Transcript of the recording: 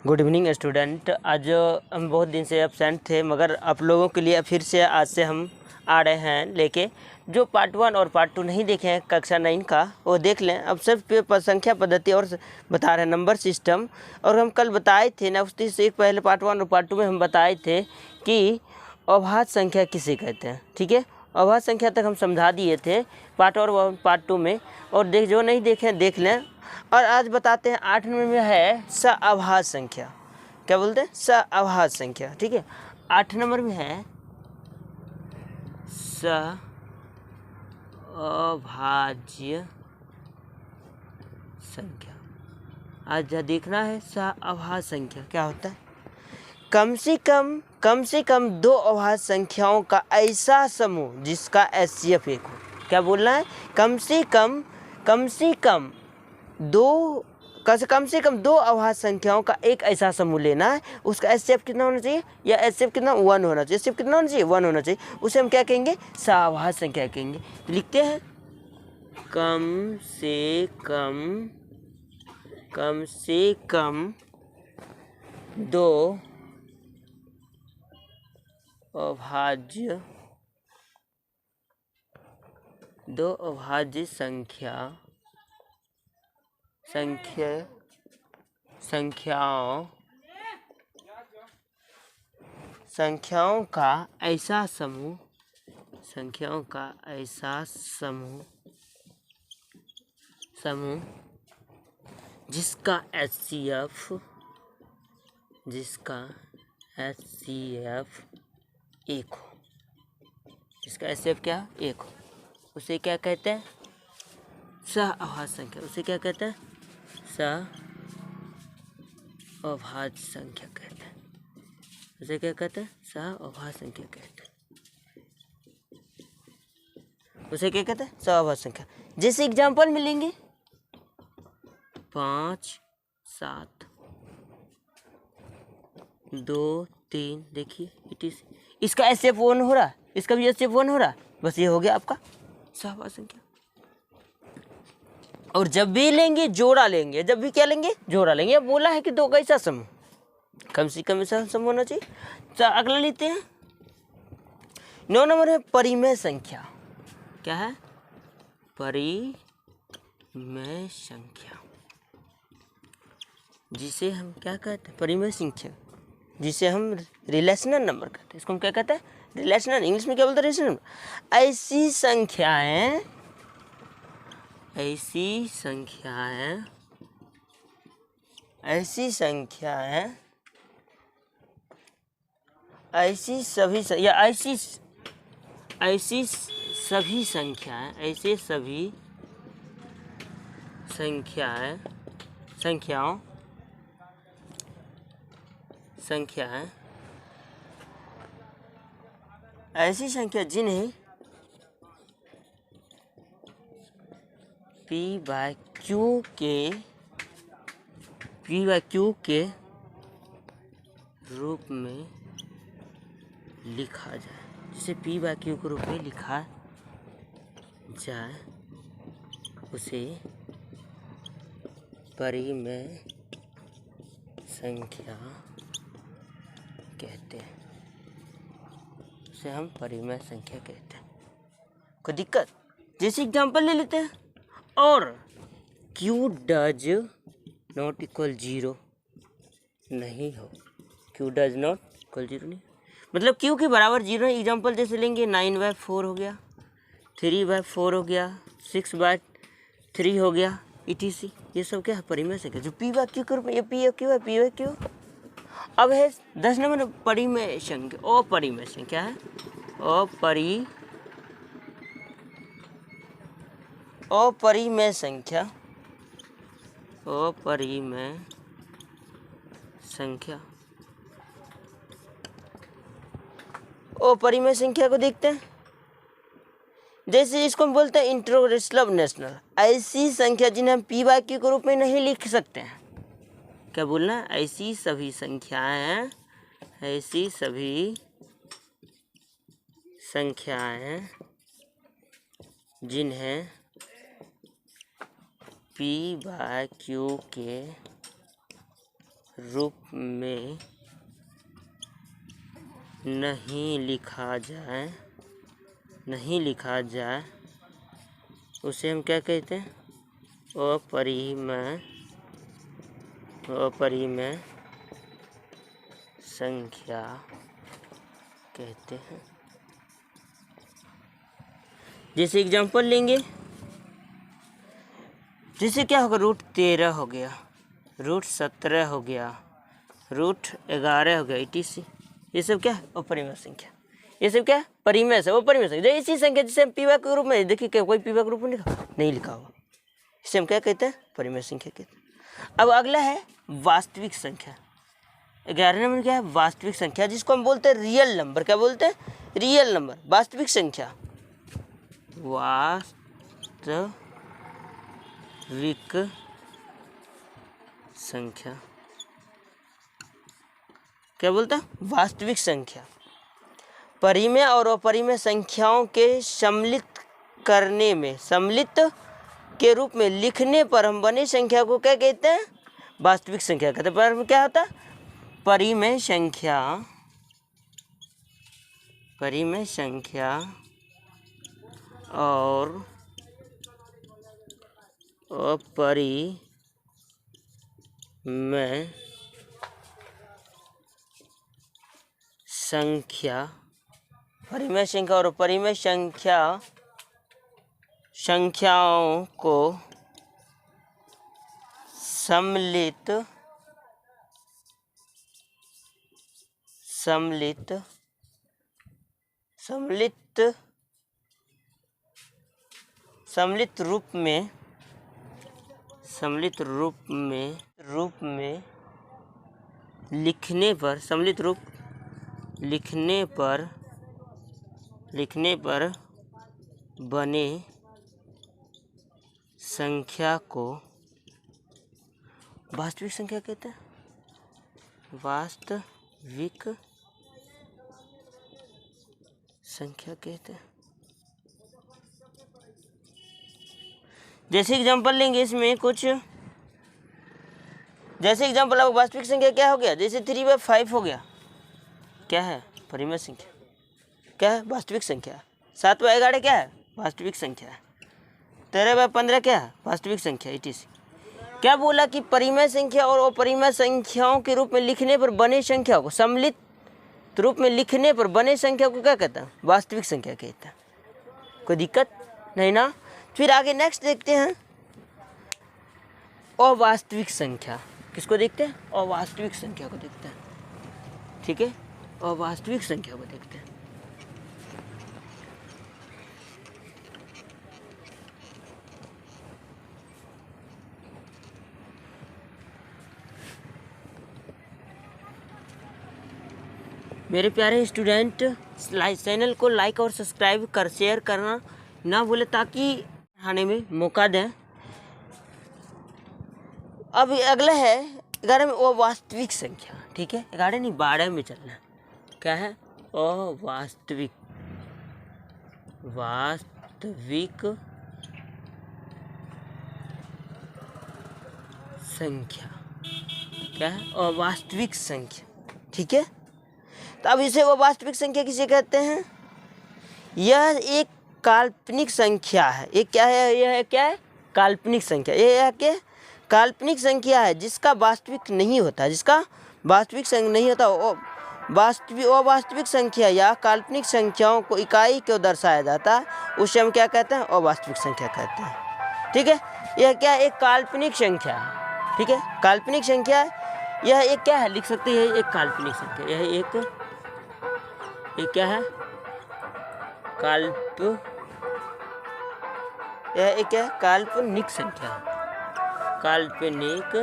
Good evening student. आज हम बहुत दिन से एब्सेंट थे, मगर आप लोगों के लिए फिर से आज से हम आ रहे हैं लेके। जो पार्ट 1 और पार्ट 2 नहीं देखे हैं कक्षा 9 का, वो देख लें। अब सिर्फ संख्या पद्धति और बता रहे हैं नंबर सिस्टम। और हम कल बताए थे ना, उससे एक पहले पार्ट 1 और पार्ट 2 में हम बताए थे कि अभाज्य संख्या किसे कहते हैं। ठीक है, अभाज्य संख्या तक हम समझा दिए थे पार्ट और पार्ट 2 में। और जो नहीं देखे देख लें। और आज बताते हैं 8 नंबर में है सअभाज्य संख्या। क्या बोलते हैं? सअभाज्य संख्या। ठीक है, 8 नंबर में है सअभाज्य संख्या। आज जो देखना है सअभाज्य संख्या क्या होता है। कम से कम दो अभाज्य संख्याओं का ऐसा समूह जिसका एचसीएफ 1 हो। क्या बोलना है? कम से कम दो अभाज्य संख्याओं का एक ऐसा समूह लेना है। उसका एचसीएफ कितना होना चाहिए? या एचसीएफ कितना? 1 होना चाहिए। एचसीएफ कितना होना चाहिए? 1 होना चाहिए। उसे हम क्या कहेंगे? सअभाज्य संख्या कहेंगे। लिखते हैं कम से कम दो अभाज्य संख्याओं का ऐसा समूह जिसका एचसीएफ 1 हो। जिसका एचसीएफ क्या? 1 हो। उसे क्या कहते हैं? सअभाज्य संख्या। उसे क्या कहते हैं? सअभाज्य संख्या कहते हैं। उसे क्या कहते हैं? सअभाज्य संख्या कहते हैं। उसे क्या कहते हैं? सअभाज्य संख्या। जैसे एग्जाम्पल मिलेंगे 5, 7, 2, 3। देखिए इसका एचसीएफ 1 हो रहा है, इसका भी एचसीएफ 1 हो रहा है। बस ये हो गया आपका सअभाज्य संख्या। और जब भी लेंगे जोड़ा लेंगे, जब भी क्या लेंगे? जोड़ा लेंगे। अब बोला है कि दो का ऐसा समूह, कम से कम ऐसा समूह होना चाहिए। तो अगला लेते हैं 9 नंबर है परिमेय संख्या। क्या है? परिमेय संख्या, जिसे हम क्या कहते हैं? परिमेय संख्या, जिसे हम रिलेशनल नंबर कहते हैं। इसको हम क्या कहते हैं? रिलेशनल। इंग्लिश में क्या बोलते हैं? रिलेशनल। ऐसी संख्याएं ऐसी सभी संख्या जिन्हें P/Q के रूप में लिखा जाए। जिसे P/Q के रूप में लिखा जाए उसे परिमेय संख्या कहते हैं। उसे हम परिमेय संख्या कहते हैं। कोई दिक्कत? जैसे एग्जाम्पल ले लेते हैं। और Q डज नॉट इक्वल 0 नहीं हो। Q डज नॉट इक्वल 0 नहीं, मतलब Q के बराबर 0 है। एग्जाम्पल जैसे लेंगे 9/4 हो गया, 3/4 हो गया, 6/3 हो गया, etc। ये सब क्या है? परिमेय संख्या। जो P/Q के रूप में, ये P/Q है, P/Q। अब है 10 नंबर परिमेय संख्या। अपरिमेय संख्या है अपरिमेय संख्या। अपरिमेय संख्या को देखते हैं। जैसे इसको हम बोलते हैं इंटरनेशनल। ऐसी संख्या जिन्हें हम P/Q के रूप में नहीं लिख सकते हैं। क्या बोलना है? ऐसी सभी संख्याएं जिन्हें P/Q के रूप में नहीं लिखा जाए उसे हम क्या कहते हैं? अपरिमेय संख्या कहते हैं। जैसे एग्जांपल लेंगे, जैसे क्या होगा, √13 हो गया, √17 हो गया, √11 हो गया, etc। ये सब क्या है? अपरिमेय संख्या। ये सब क्या है? परिमेय से अपरिमेय संख्या। ऐसी संख्या जिसे हम पीवा के रूप में, देखिए क्या कोई पीवा के रूप में नहीं लिखा हुआ, इसे हम क्या कहते हैं? परिमेय संख्या कहते हैं। अब अगला है वास्तविक संख्या। 11 नंबर क्या है? वास्तविक संख्या, जिसको हम बोलते हैं रियल नंबर। क्या बोलते हैं? रियल नंबर, वास्तविक संख्या। वास्तविक संख्या क्या बोलता है? वास्तविक संख्या। परिमेय और अपरिमेय संख्याओं के सम्मिलित के रूप में लिखने पर हम बनी संख्या को क्या कहते हैं? वास्तविक संख्या कहते हैं। पर क्या होता है? परिमेय संख्या और अपरिमेय संख्या, परिमेय संख्या और अपरिमेय संख्याओं को सम्मिलित रूप में लिखने पर बने संख्या को वास्तविक संख्या कहते हैं। वास्तविक संख्या कहते हैं। जैसे एग्जांपल लेंगे इसमें कुछ, जैसे एग्जांपल अब वास्तविक संख्या क्या हो गया? जैसे 3/5 हो गया, क्या है? परिमेय संख्या। क्या है? वास्तविक संख्या। 7/11 क्या है? वास्तविक संख्या है। 13/15 क्या है? वास्तविक संख्या, etc। क्या बोला कि परिमेय संख्या और अपरिमेय संख्याओं के रूप में लिखने पर बने संख्या को, सम्मिलित रूप में लिखने पर बने संख्या को क्या कहता है? वास्तविक संख्या कहता है। कोई दिक्कत नहीं ना? फिर आगे नेक्स्ट देखते हैं अवास्तविक संख्या। किसको देखते हैं? अवास्तविक संख्या को देखते हैं। ठीक है, अवास्तविक संख्या को देखते हैं। मेरे प्यारे स्टूडेंट, चैनल को लाइक और सब्सक्राइब कर शेयर करना ना भूले ताकि पढ़ाने में मौका दें। अब अगला है 11 में अवास्तविक संख्या। ठीक है, 11 नहीं 12 में चलना है। क्या है? अवास्तविक संख्या। क्या है? अवास्तविक संख्या। ठीक है, तो अब इसे अवास्तविक संख्या किसे कहते हैं? यह एक काल्पनिक संख्या है। ये क्या है? यह क्या है? काल्पनिक संख्या। यह क्या? काल्पनिक संख्या है जिसका वास्तविक नहीं होता, जिसका वास्तविक संख्या नहीं होता। अवास्तविक संख्या या काल्पनिक संख्याओं को इकाई क्यों दर्शाया जाता है, उसे हम क्या कहते हैं? अवास्तविक संख्या कहते हैं। ठीक है, यह क्या? एक काल्पनिक संख्या है। ठीक है, काल्पनिक संख्या यह एक क्या है? लिख सकते हैं एक काल्पनिक संख्या। यह एक क्या है? यह एक क्या है? काल्पनिक संख्या। काल्पनिक